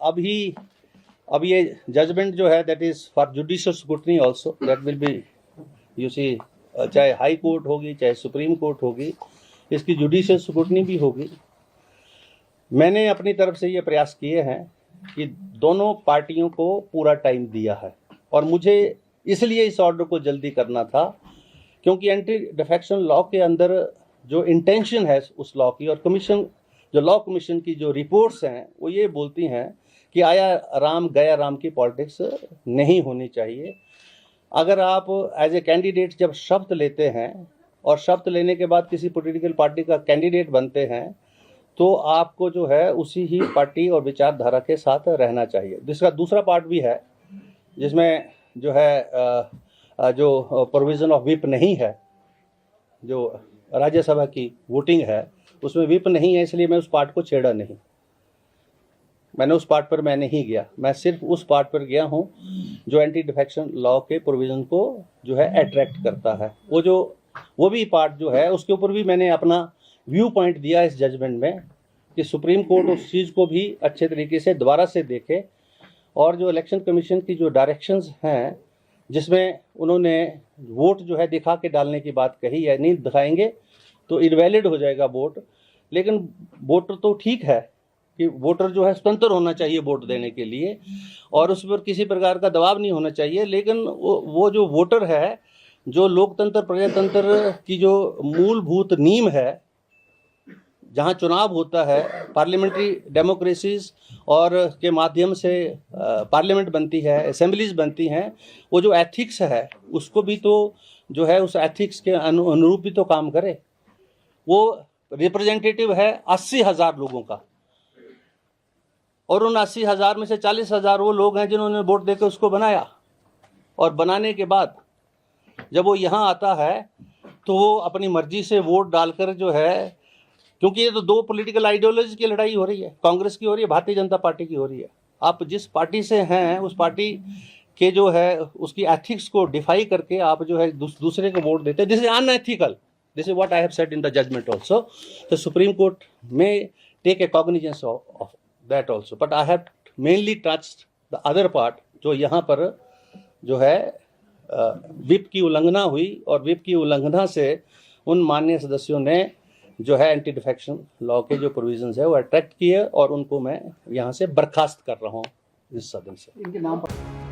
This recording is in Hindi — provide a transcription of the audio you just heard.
अब ये जजमेंट जो है that is for judicial scrutiny also, that will be you see, चाहे हाई कोर्ट होगी चाहे सुप्रीम कोर्ट होगी, इसकी जुडिशियल स्क्रूटनी भी होगी। मैंने अपनी तरफ से ये प्रयास किए हैं कि दोनों पार्टियों को पूरा टाइम दिया है, और मुझे इसलिए इस ऑर्डर को जल्दी करना था क्योंकि एंटी डिफेक्शन लॉ के अंदर जो इंटेंशन है उस लॉ की, और कमीशन जो लॉ कमीशन की जो रिपोर्ट्स हैं वो ये बोलती हैं कि आया राम गया राम की पॉलिटिक्स नहीं होनी चाहिए। अगर आप एज ए कैंडिडेट जब शपथ लेते हैं और शपथ लेने के बाद किसी पॉलिटिकल पार्टी का कैंडिडेट बनते हैं तो आपको जो है उसी ही पार्टी और विचारधारा के साथ रहना चाहिए। जिसका दूसरा पार्ट भी है जिसमें जो है जो प्रोविज़न ऑफ व्हिप नहीं है, जो राज्यसभा की वोटिंग है उसमें व्हिप नहीं है, इसलिए मैं उस पार्ट को छेड़ा नहीं। मैंने उस पार्ट पर मैं नहीं गया, मैं सिर्फ उस पार्ट पर गया हूँ जो एंटी डिफेक्शन लॉ के प्रोविज़न को जो है अट्रैक्ट करता है। वो भी पार्ट जो है उसके ऊपर भी मैंने अपना व्यू पॉइंट दिया इस जजमेंट में कि सुप्रीम कोर्ट उस चीज़ को भी अच्छे तरीके से दोबारा से देखे, और जो इलेक्शन कमीशन की जो डायरेक्शंस हैं जिसमें उन्होंने वोट जो है दिखा के डालने की बात कही है, नहीं दिखाएंगे तो इनवैलिड हो जाएगा वोट। लेकिन वोटर तो ठीक है कि वोटर जो है स्वतंत्र होना चाहिए वोट देने के लिए, और उस पर किसी प्रकार का दबाव नहीं होना चाहिए। लेकिन वो जो वोटर है, जो लोकतंत्र प्रजातंत्र की जो मूलभूत नींव है, जहाँ चुनाव होता है, पार्लियामेंट्री डेमोक्रेसीज और के माध्यम से पार्लियामेंट बनती है, असेंबलीज बनती हैं, वो जो एथिक्स है उसको भी तो जो है उस एथिक्स के अनुरूप भी तो काम करे। वो रिप्रेजेंटेटिव है 80,000 लोगों का, और उन 80,000 में से 40,000 वो लोग हैं जिन्होंने वोट देकर उसको बनाया, और बनाने के बाद जब वो यहाँ आता है तो वो अपनी मर्जी से वोट डालकर जो है, क्योंकि ये तो दो पॉलिटिकल आइडियोलॉजी की लड़ाई हो रही है, कांग्रेस की हो रही है, भारतीय जनता पार्टी की हो रही है। आप जिस पार्टी से हैं उस पार्टी के जो है उसकी एथिक्स को डिफाई करके आप जो है दूसरे को वोट देते हैं। This is unethical, this is what I have said in the judgement also. The Supreme Court में take a cognizance of that also, but I have mainly touched the other part, जो यहाँ पर जो है व्हिप की उल्लंघना हुई, और व्हिप की उल्लंघना से उन माननीय सदस्यों ने जो है एंटी डिफेक्शन लॉ के जो प्रोविजंस है वो अट्रैक्ट किए, और उनको मैं यहाँ से बर्खास्त कर रहा हूँ इस सदन से। इनके नाम पर